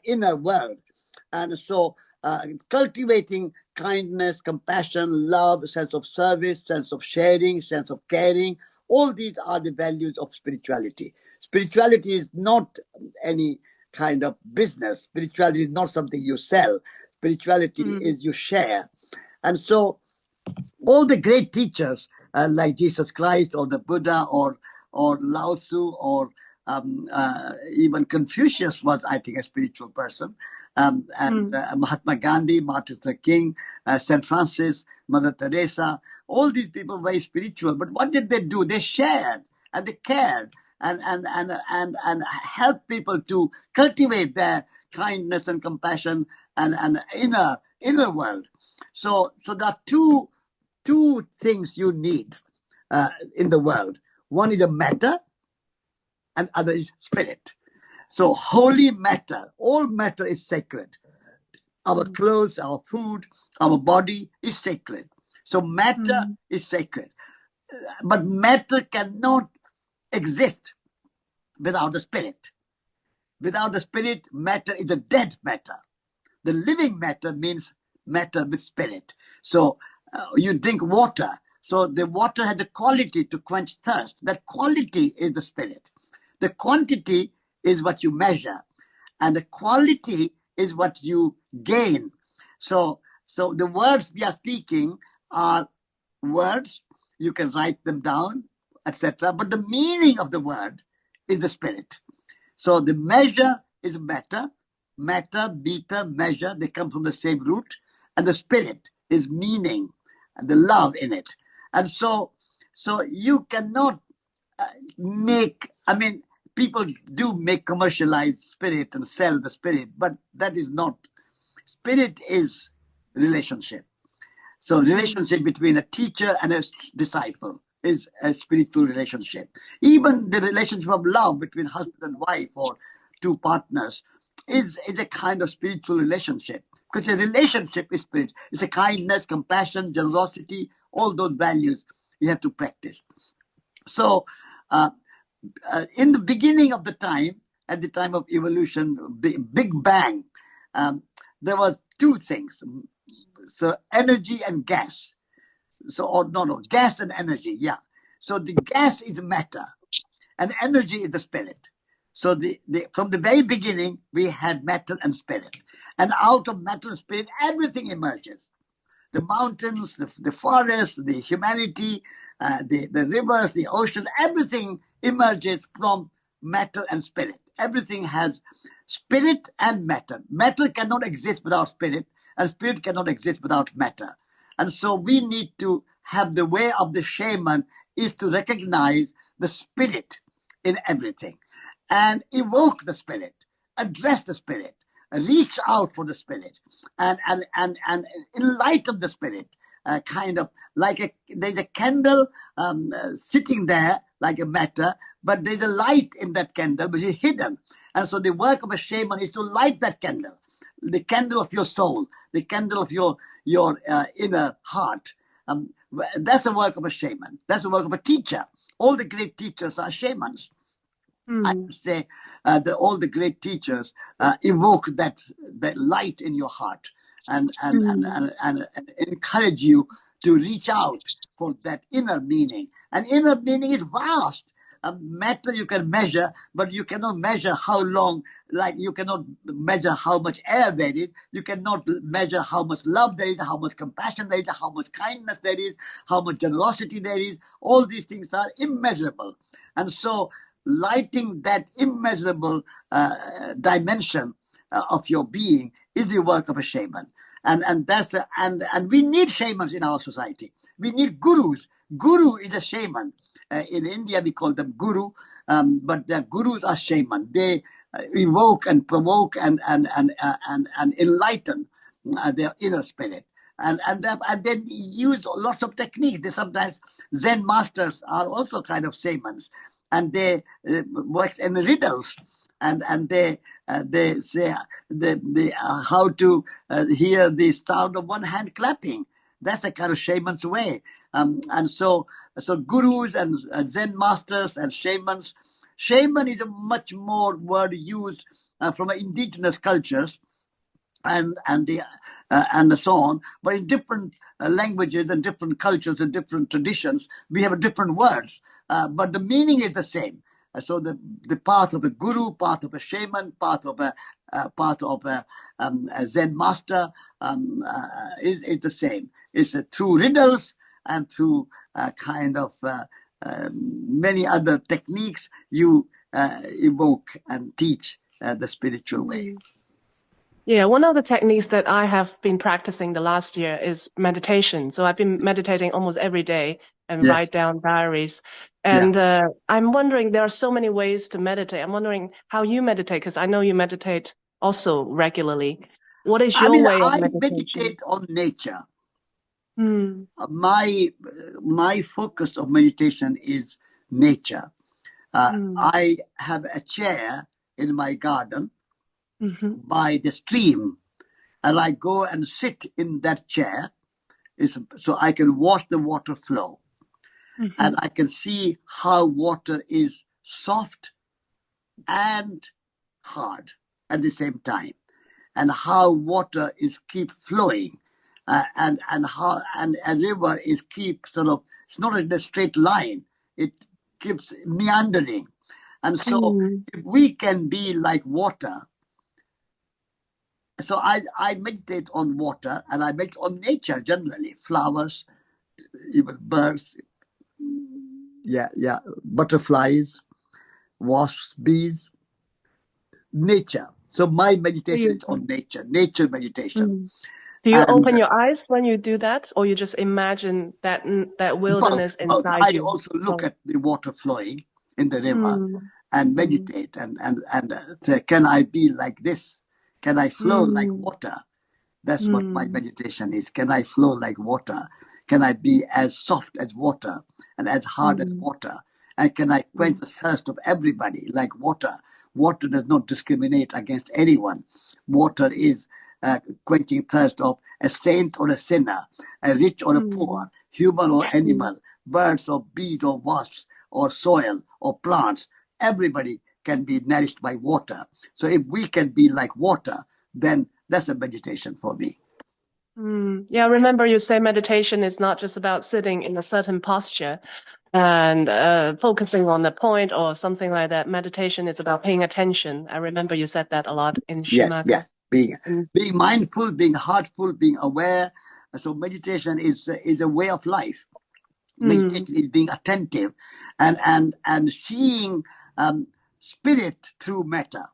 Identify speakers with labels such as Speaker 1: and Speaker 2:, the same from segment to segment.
Speaker 1: inner world. And so cultivating kindness, compassion, love, sense of service, sense of sharing, sense of caring, all these are the values of spirituality. Spirituality is not any kind of business. Spirituality is not something you sell. Spirituality is you share. And so all the great teachers like Jesus Christ or the Buddha or Lao Tzu or even Confucius was, I think, a spiritual person. And Mahatma Gandhi, Martin Luther King, St. Francis, Mother Teresa, all these people were very spiritual. But what did they do? They shared and they cared and helped people to cultivate their kindness and compassion and inner world. So there are two things you need in the world. One is a matter, and other is spirit. So holy matter, all matter is sacred. Our clothes, our food, our body is sacred. So matter is sacred. But matter cannot exist without the spirit. Without the spirit, matter is a dead matter. The living matter means matter with spirit. So you drink water. So the water has the quality to quench thirst. That quality is the spirit. The quantity is what you measure, and the quality is what you gain. So the words we are speaking are words. You can write them down, etc. But the meaning of the word is the spirit. So the measure is matter. Matter, beta, measure, they come from the same root. And the spirit is meaning and the love in it. And so you cannot people do make commercialized spirit and sell the spirit, but that is not. Spirit is relationship. So relationship between a teacher and a disciple is a spiritual relationship. Even the relationship of love between husband and wife or two partners is a kind of spiritual relationship. Because a relationship is spirit. It's a kindness, compassion, generosity, all those values you have to practice. So in the beginning of the time, at the time of evolution, the Big Bang, there was two things. So energy and gas. Gas and energy, yeah. So the gas is matter and energy is the spirit. So from the very beginning, we had matter and spirit. And out of matter and spirit, everything emerges. The mountains, the forests, the humanity, the rivers, the oceans, everything emerges from matter and spirit. Everything has spirit and matter. Matter cannot exist without spirit, and spirit cannot exist without matter. And so we need to have the way of the shaman is to recognize the spirit in everything and evoke the spirit, address the spirit, reach out for the spirit and enlighten the spirit. Kind of like there's a candle sitting there like a matter, but there's a light in that candle which is hidden. And so the work of a shaman is to light that candle, the candle of your soul, the candle of your inner heart. That's the work of a shaman. That's the work of a teacher. All the great teachers are shamans. I would say that all the great teachers evoke that light in your heart and encourage you to reach out for that inner meaning. And inner meaning is vast. Matter you can measure, but you cannot measure how long, like you cannot measure how much air there is. You cannot measure how much love there is, how much compassion there is, how much kindness there is, how much generosity there is. All these things are immeasurable. And so lighting that immeasurable dimension of your being is the work of a shaman. And we need shamans in our society. We need gurus. Guru is a shaman. In India, we call them guru, but the gurus are shaman. They evoke and provoke and enlighten their inner spirit. And then use lots of techniques. They sometimes Zen masters are also kind of shamans, and they work in riddles. And they say how to hear the sound of one hand clapping. That's a kind of shaman's way. And so gurus and Zen masters and shamans Shaman is a much more word used from indigenous cultures and so on. But in different languages and different cultures and different traditions, we have different words, but the meaning is the same. So the part of a guru, part of a shaman, part of a Zen master is the same. It's through riddles and through many other techniques you evoke and teach the spiritual way.
Speaker 2: Yeah, one of the techniques that I have been practicing the last year is meditation. So I've been meditating almost every day and
Speaker 1: Yes.
Speaker 2: write down diaries.
Speaker 1: Yeah.
Speaker 2: And I'm wondering, there are so many ways to meditate. I'm wondering how you meditate, because I know you meditate also regularly. What is your way of
Speaker 1: I
Speaker 2: meditation?
Speaker 1: meditate on nature.
Speaker 2: Mm.
Speaker 1: My focus of meditation is nature. I have a chair in my garden by the stream, and I go and sit in that chair so I can watch the water flow. And I can see how water is soft and hard at the same time, and how water is keep flowing, and how a river is keep sort of, it's not in a straight line, it keeps meandering. And so if we can be like water, so I meditate on water, and I meditate on nature generally, flowers, even birds, butterflies, wasps, bees, nature. So my meditation is on nature meditation.
Speaker 2: Do you
Speaker 1: And
Speaker 2: open your eyes when you do that, or you just imagine that wilderness
Speaker 1: both.
Speaker 2: inside
Speaker 1: I
Speaker 2: you?
Speaker 1: also look at the water flowing in the river
Speaker 2: Mm.
Speaker 1: and meditate and say, can I be like this? Can I flow like
Speaker 2: Mm.
Speaker 1: water? That's what my meditation is. Can I flow like water? Can I be as soft as water and as hard as water? And can I quench the thirst of everybody like water? Water does not discriminate against anyone. Water is quenching thirst of a saint or a sinner, a rich or a poor, human or animal, birds or bees or wasps or soil or plants. Everybody can be nourished by water. So if we can be like water, then that's a meditation for me.
Speaker 2: Yeah, remember you say meditation is not just about sitting in a certain posture and focusing on the point or something like that. Meditation is about paying attention. I remember you said that a lot in Shimaka.
Speaker 1: Being mindful, being heartful, being aware. So meditation is a way of life. Meditation is being attentive and seeing spirit through matter.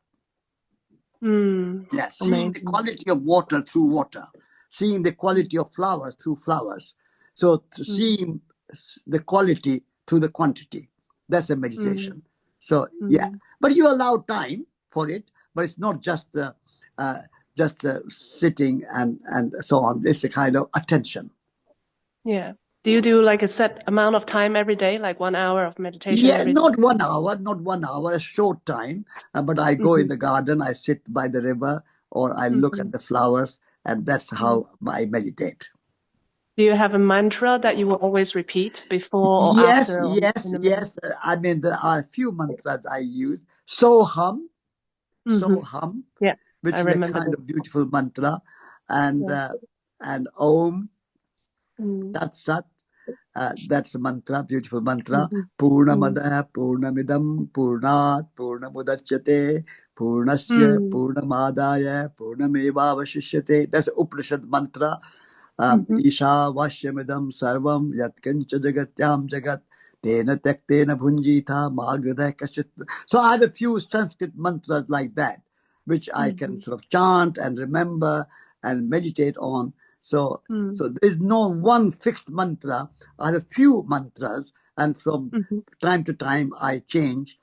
Speaker 1: Yeah, seeing the quality of water through water, seeing the quality of flowers through flowers. So seeing the quality through the quantity. That's a meditation. So yeah, but you allow time for it. But it's not just sitting and so on. It's a kind of attention.
Speaker 2: Yeah. Do you do like a set amount of time every day, like 1 hour of meditation
Speaker 1: Yeah,
Speaker 2: every day?
Speaker 1: not 1 hour, a short time. But I go in the garden, I sit by the river, or I look at the flowers, and that's how I meditate.
Speaker 2: Do you have a mantra that you will always repeat before or
Speaker 1: Yes,
Speaker 2: after?
Speaker 1: yes. I mean, there are a few mantras I use. Soham,
Speaker 2: Yeah,
Speaker 1: which
Speaker 2: I
Speaker 1: is a
Speaker 2: remember
Speaker 1: kind
Speaker 2: this.
Speaker 1: of beautiful mantra, and Om, Tat Sat. That's a mantra, beautiful mantra. Purnamada, Purnamidam, Purnat, Purnamudachyate, Purnasya, Purnamadaya, Purnameva Vashishyate. That's Upanishad mantra. Isha Vashyamidam Sarvam Yatkancha Jagatyam Jagat Tena Tektena Bhunjita Magradha Kashit. So I have a few Sanskrit mantras like that, which I can sort of chant and remember and meditate on. So there's no one fixed mantra. I have a few mantras, and from time to time I change.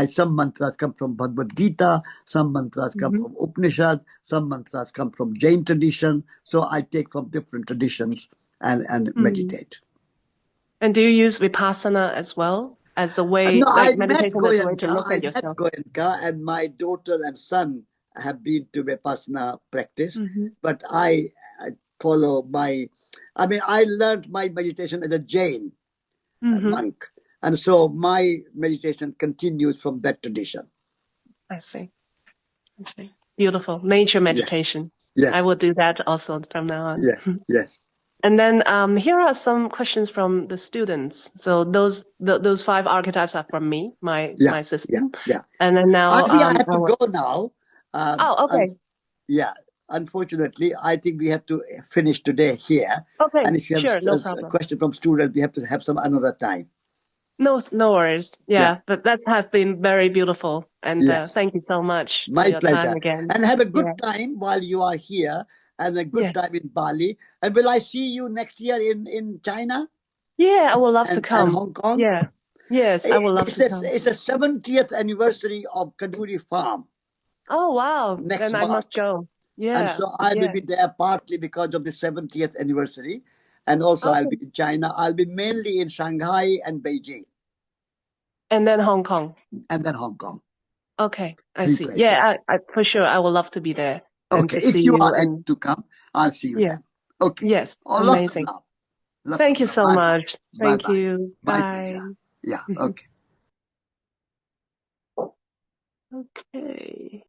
Speaker 1: Some mantras come from Bhagavad Gita, some mantras come from Upanishad, some mantras come from Jain tradition. So I take from different traditions and meditate.
Speaker 2: And do you use Vipassana as well as a way,
Speaker 1: No,
Speaker 2: like meditation as a way to look
Speaker 1: I
Speaker 2: at
Speaker 1: met
Speaker 2: yourself?
Speaker 1: Goenka, and my daughter and son have been to Vipassana practice, but I follow I learned my meditation as a Jain monk. And so my meditation continues from that tradition.
Speaker 2: I see. Beautiful. Nature meditation.
Speaker 1: Yes.
Speaker 2: I will do that also from now on.
Speaker 1: Yes. Yes.
Speaker 2: And then here are some questions from the students. So those 5 archetypes are from me, my system.
Speaker 1: Yeah.
Speaker 2: And then now
Speaker 1: I think I have to go now.
Speaker 2: Oh, okay.
Speaker 1: Yeah. Unfortunately, I think we have to finish today here.
Speaker 2: Okay,
Speaker 1: And if you have
Speaker 2: sure, no
Speaker 1: a
Speaker 2: problem.
Speaker 1: question from students, we have to have some another time.
Speaker 2: No worries. Yeah, but that has been very beautiful. And
Speaker 1: Yes.
Speaker 2: thank you so much for
Speaker 1: My
Speaker 2: your
Speaker 1: pleasure.
Speaker 2: time again.
Speaker 1: And have a good time while you are here and a good time in Bali. And will I see you next year in China?
Speaker 2: Yeah, I would love to come.
Speaker 1: And Hong Kong?
Speaker 2: Yeah. Yes, I would love to come.
Speaker 1: It's a 70th anniversary of Kaduri Farm.
Speaker 2: Oh, wow.
Speaker 1: Next
Speaker 2: Then I must
Speaker 1: March.
Speaker 2: go. Yeah.
Speaker 1: And so I will be there partly because of the 70th anniversary. And also I'll be in China. I'll be mainly in Shanghai and Beijing.
Speaker 2: And then Hong Kong.
Speaker 1: And then Hong Kong.
Speaker 2: Okay, I
Speaker 1: 3
Speaker 2: see.
Speaker 1: places.
Speaker 2: Yeah, I for sure I would love to be there.
Speaker 1: Okay, if you are able to come, I'll see you then. Okay.
Speaker 2: Yes,
Speaker 1: Lots of
Speaker 2: amazing.
Speaker 1: love.
Speaker 2: Thank you so much. Thank
Speaker 1: Bye-bye.
Speaker 2: you.
Speaker 1: My
Speaker 2: Bye.
Speaker 1: pleasure. Yeah, okay.
Speaker 2: Okay.